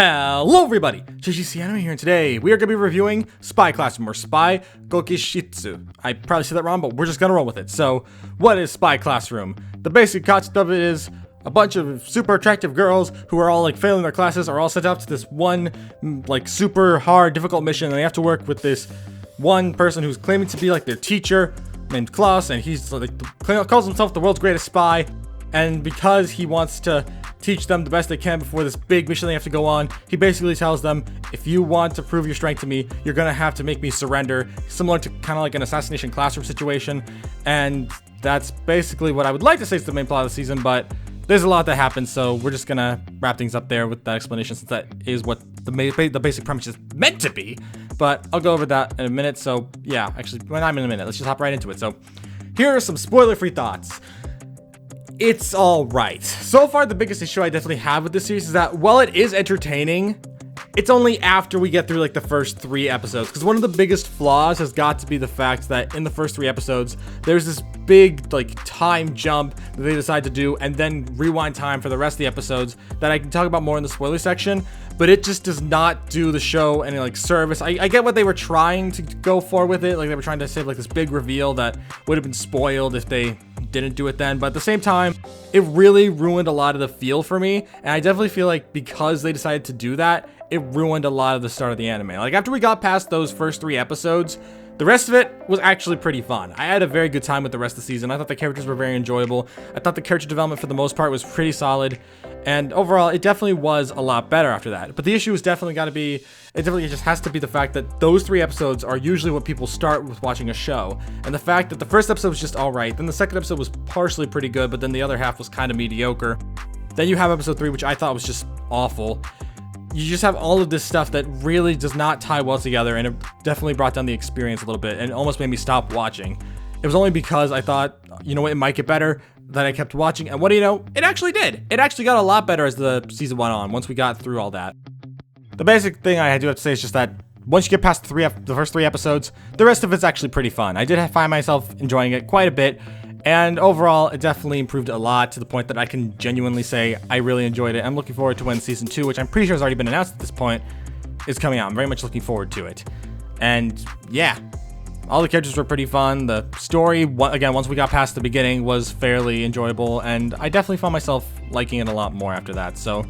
Hello everybody, JGC Anime here, and today we are going to be reviewing Spy Classroom, or Spy Gokishitsu. I probably said that wrong, but we're just going to roll with it. So, what is Spy Classroom? The basic concept of it is a bunch of super attractive girls who are all failing their classes are all sent out to this one super hard, difficult mission, and they have to work with this one person who's claiming to be their teacher named Klaus, and he's calls himself the world's greatest spy. And because he wants to teach them the best they can before this big mission they have to go on, he basically tells them, if you want to prove your strength to me, you're gonna have to make me surrender, similar to kind of like an assassination classroom situation. And that's basically what I would like to say is the main plot of the season, but there's a lot that happens, so we're just gonna wrap things up there with that explanation, since that is what the basic premise is meant to be. But I'll go over that in a minute. So yeah, actually, when I'm in a minute, let's just hop right into it. So here are some spoiler-free thoughts. It's all right. So far, the biggest issue I definitely have with this series is that while it is entertaining, it's only after we get through the first 3 episodes. Because one of the biggest flaws has got to be the fact that in the first 3 episodes, there's this big time jump that they decide to do, and then rewind time for the rest of the episodes that I can talk about more in the spoiler section. But it just does not do the show any service. I get what they were trying to go for with it. They were trying to save this big reveal that would have been spoiled if they didn't do it then. But at the same time, it really ruined a lot of the feel for me. And I definitely feel because they decided to do that, it ruined a lot of the start of the anime. After we got past those first 3 episodes, the rest of it was actually pretty fun. I had a very good time with the rest of the season. I thought the characters were very enjoyable. I thought the character development for the most part was pretty solid. And overall, it definitely was a lot better after that. But the issue is definitely got to be, it definitely just has to be the fact that those 3 episodes are usually what people start with watching a show. And the fact that the first episode was just all right. Then the second episode was partially pretty good, but then the other half was kind of mediocre. Then you have episode 3, which I thought was just awful. You just have all of this stuff that really does not tie well together, and it definitely brought down the experience a little bit and almost made me stop watching. It was only because I thought, you know what, it might get better, that I kept watching, and what do you know, it actually did. It actually got a lot better as the season went on, once we got through all that. The basic thing I do have to say is just that once you get past the first 3 episodes, the rest of it's actually pretty fun. I did find myself enjoying it quite a bit, and overall, it definitely improved a lot to the point that I can genuinely say I really enjoyed it. I'm looking forward to when season 2, which I'm pretty sure has already been announced at this point, is coming out. I'm very much looking forward to it. And yeah, all the characters were pretty fun. The story, again, once we got past the beginning, was fairly enjoyable, and I definitely found myself liking it a lot more after that. So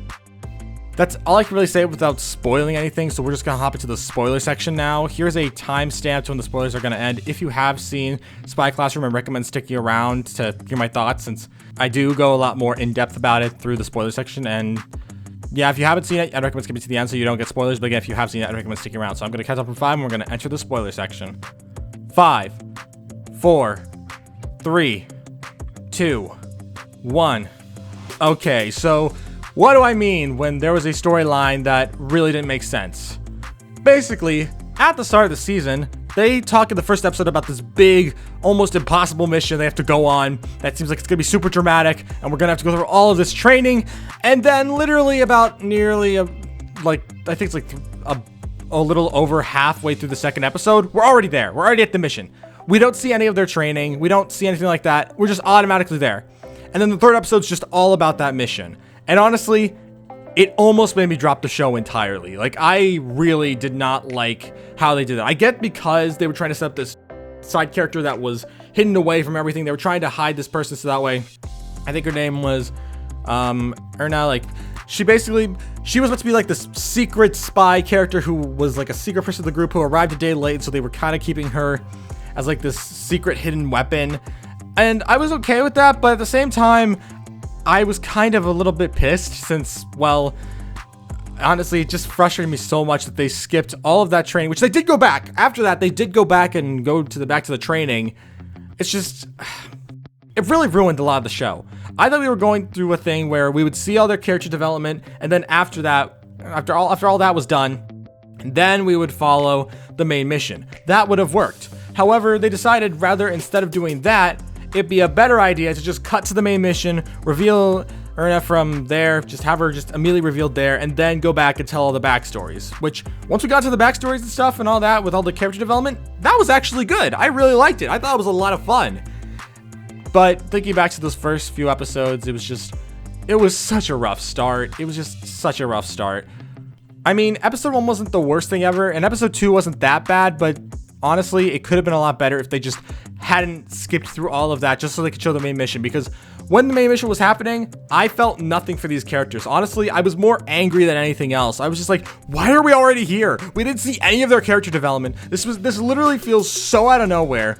that's all I can really say without spoiling anything, so we're just gonna hop into the spoiler section now. Here's a timestamp to when the spoilers are gonna end. If you have seen Spy Classroom, I recommend sticking around to hear my thoughts, since I do go a lot more in-depth about it through the spoiler section. And yeah, if you haven't seen it, I'd recommend skipping to the end so you don't get spoilers. But again, if you have seen it, I'd recommend sticking around. So I'm gonna catch up in 5, and we're gonna enter the spoiler section. 5, 4, 3, 2, 1. Okay, so what do I mean when there was a storyline that really didn't make sense? Basically, at the start of the season, they talk in the first episode about this big, almost impossible mission they have to go on that seems like it's gonna be super dramatic, and we're gonna have to go through all of this training. And then literally about nearly I think it's a little over halfway through the second episode, we're already there. We're already at the mission. We don't see any of their training. We don't see anything like that. We're just automatically there. And then the third episode's just all about that mission. And honestly, it almost made me drop the show entirely. I really did not like how they did it. I get because they were trying to set up this side character that was hidden away from everything. They were trying to hide this person so that way, I think her name was Erna. She was meant to be this secret spy character who was a secret person of the group who arrived a day late, so they were kind of keeping her as this secret hidden weapon. And I was okay with that, but at the same time, I was kind of a little bit pissed since, well, honestly, it just frustrated me so much that they skipped all of that training, which they did go back. After that, they did go back and go back to the training. It's just, it really ruined a lot of the show. I thought we were going through a thing where we would see all their character development, and then after that, after all that was done, then we would follow the main mission. That would have worked. However, they decided instead of doing that, it'd be a better idea to just cut to the main mission, reveal Erna from there, just have her just immediately revealed there, and then go back and tell all the backstories. Which, once we got to the backstories and stuff and all that, with all the character development, that was actually good. I really liked it. I thought it was a lot of fun. But thinking back to those first few episodes, it was such a rough start. It was just such a rough start. I mean, episode 1 wasn't the worst thing ever, and episode 2 wasn't that bad, but honestly, it could have been a lot better if they just hadn't skipped through all of that just so they could show the main mission, because when the main mission was happening, I felt nothing for these characters. Honestly, I was more angry than anything else. I was just like, why are we already here? We didn't see any of their character development. This literally feels so out of nowhere.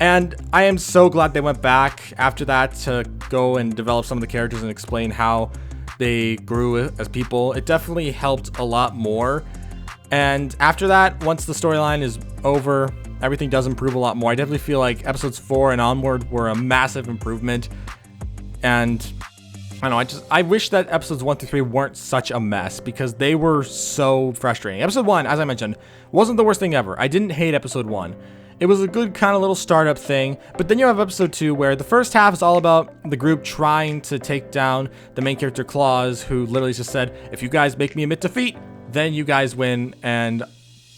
And I am so glad they went back after that to go and develop some of the characters and explain how they grew as people. It definitely helped a lot more. And after that, once the storyline is over, everything does improve a lot more. I definitely feel like episodes 4 and onward were a massive improvement. And I don't know, I wish that episodes 1 through 3 weren't such a mess, because they were so frustrating. Episode 1, as I mentioned, wasn't the worst thing ever. I didn't hate episode 1. It was a good kind of little startup thing, but then you have episode 2 where the first half is all about the group trying to take down the main character Claus, who literally just said, if you guys make me admit defeat, then you guys win and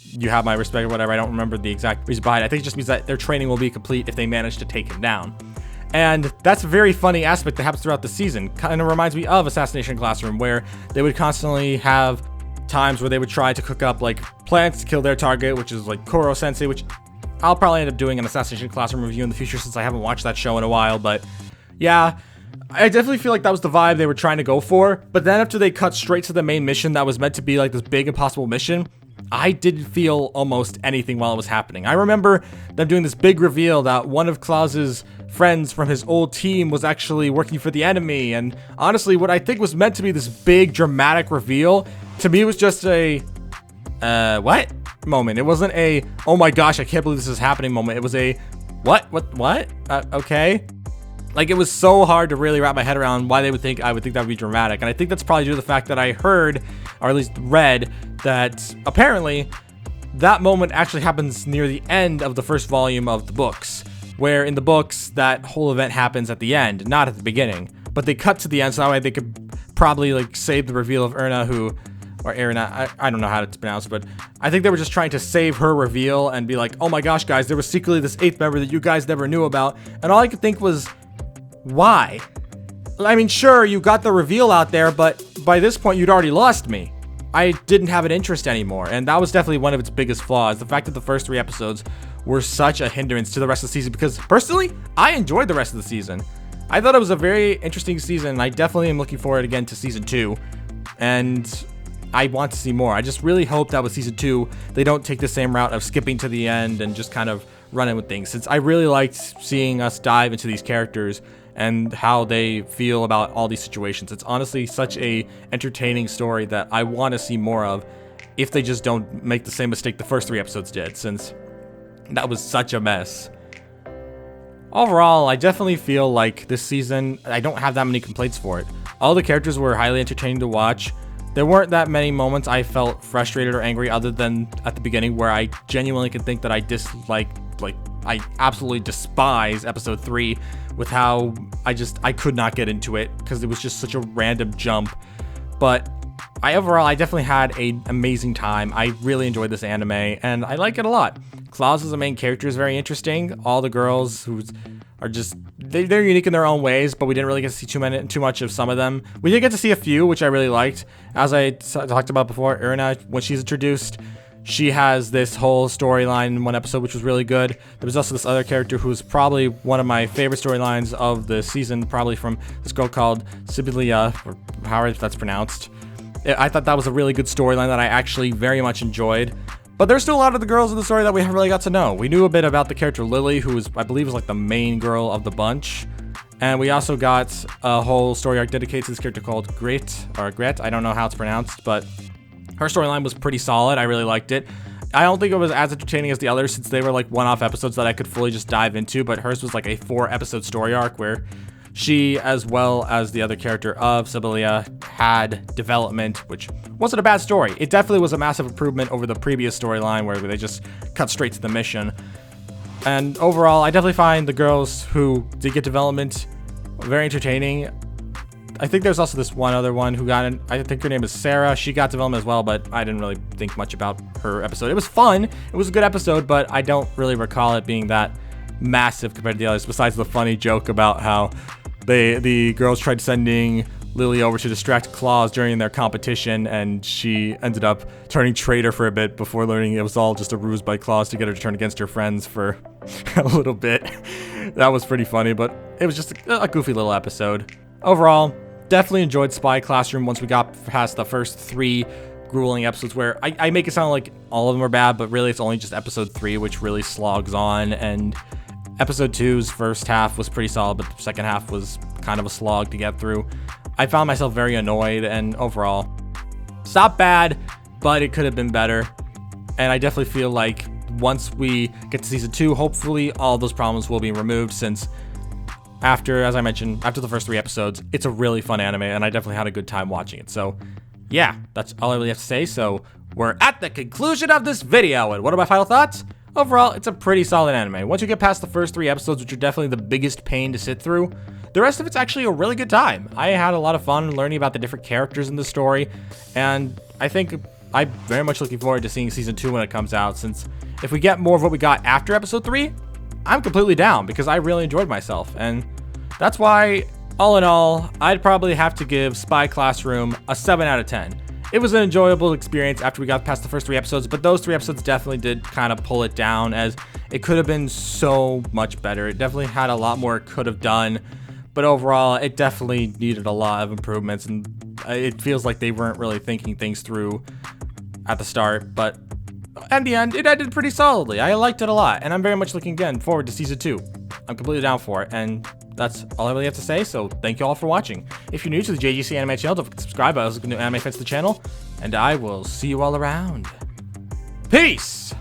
you have my respect or whatever. I don't remember the exact reason behind it. I think it just means that their training will be complete if they manage to take him down. And that's a very funny aspect that happens throughout the season. Kind of reminds me of Assassination Classroom, where they would constantly have times where they would try to cook up like plans to kill their target, which is like Koro Sensei, which I'll probably end up doing an Assassination Classroom review in the future since I haven't watched that show in a while. But yeah, I definitely feel like that was the vibe they were trying to go for. But then after they cut straight to the main mission that was meant to be like this big impossible mission, I didn't feel almost anything while it was happening. I remember them doing this big reveal that one of Klaus's friends from his old team was actually working for the enemy. And honestly, what I think was meant to be this big dramatic reveal, to me was just a, what? Moment. It wasn't a, oh my gosh, I can't believe this is happening moment. It was a, what? Okay. Like, it was so hard to really wrap my head around why I would think that would be dramatic. And I think that's probably due to the fact that I heard, or at least read, that apparently that moment actually happens near the end of the first volume of the books, where in the books that whole event happens at the end, not at the beginning. But they cut to the end so that way they could probably like save the reveal of Erna, or Erna, I don't know how to pronounce it, but I think they were just trying to save her reveal and be like, oh my gosh, guys, there was secretly this 8th member that you guys never knew about. And all I could think was, why? I mean, sure, you got the reveal out there, but by this point, you'd already lost me. I didn't have an interest anymore, and that was definitely one of its biggest flaws. The fact that the first 3 episodes were such a hindrance to the rest of the season, because personally, I enjoyed the rest of the season. I thought it was a very interesting season, and I definitely am looking forward again to season 2, and I want to see more. I just really hope that with season 2, they don't take the same route of skipping to the end and just kind of running with things, since I really liked seeing us dive into these characters and how they feel about all these situations. It's honestly such a entertaining story that I want to see more of, if they just don't make the same mistake the first 3 episodes did, since that was such a mess. Overall, I definitely feel like this season, I don't have that many complaints for it. All the characters were highly entertaining to watch. There weren't that many moments I felt frustrated or angry, other than at the beginning, where I genuinely could think that I I absolutely despise episode 3 with how I could not get into it because it was just such a random jump. But overall, I definitely had an amazing time. I really enjoyed this anime, and I like it a lot. Klaus as the main character is very interesting. All the girls who are just, they're unique in their own ways, but we didn't really get to see too much of some of them. We did get to see a few, which I really liked. As I talked about before, Erna, when she's introduced, she has this whole storyline in one episode, which was really good. There was also this other character who's probably one of my favorite storylines of the season, probably from this girl called Sibylia, or however that's pronounced. I thought that was a really good storyline that I actually very much enjoyed. But there's still a lot of the girls in the story that we haven't really got to know. We knew a bit about the character Lily, who I believe is like the main girl of the bunch. And we also got a whole story arc dedicated to this character called Gret. I don't know how it's pronounced, but her storyline was pretty solid. I really liked it. I don't think it was as entertaining as the others, since they were like one-off episodes that I could fully just dive into, but hers was like a 4-episode story arc where she, as well as the other character of Sibylia, had development, which wasn't a bad story. It definitely was a massive improvement over the previous storyline where they just cut straight to the mission. And overall, I definitely find the girls who did get development very entertaining. I think there's also this one other one who got in. I think her name is Sarah. She got development as well, but I didn't really think much about her episode. It was fun. It was a good episode, but I don't really recall it being that massive compared to the others, besides the funny joke about how the girls tried sending Lily over to distract Claus during their competition, and she ended up turning traitor for a bit before learning it was all just a ruse by Claus to get her to turn against her friends for a little bit. That was pretty funny, but it was just a goofy little episode. Overall, definitely enjoyed Spy Classroom once we got past the first 3 grueling episodes where I make it sound like all of them are bad, but really it's only just episode 3 which really slogs on, and episode 2's first half was pretty solid, but the second half was kind of a slog to get through. I found myself very annoyed, and overall, it's not bad, but it could have been better. And I definitely feel like once we get to season 2, hopefully all those problems will be removed, since as I mentioned, after the first 3 episodes, it's a really fun anime, and I definitely had a good time watching it. So yeah, that's all I really have to say. So we're at the conclusion of this video, and what are my final thoughts? Overall, it's a pretty solid anime. Once you get past the first 3 episodes, which are definitely the biggest pain to sit through, the rest of it's actually a really good time. I had a lot of fun learning about the different characters in the story, and I think I'm very much looking forward to seeing season 2 when it comes out, since if we get more of what we got after episode 3, I'm completely down because I really enjoyed myself, and that's why, all in all, I'd probably have to give Spy Classroom a 7 out of 10. It was an enjoyable experience after we got past the first 3 episodes, but those 3 episodes definitely did kind of pull it down, as it could have been so much better. It definitely had a lot more it could have done, but overall, it definitely needed a lot of improvements, and it feels like they weren't really thinking things through at the start, but at the end, it ended pretty solidly. I liked it a lot, and I'm very much looking again forward to season 2. I'm completely down for it, and that's all I really have to say, so thank you all for watching. If you're new to the JGC Anime channel, don't forget to subscribe. I also get new anime fans to the channel, and I will see you all around. Peace!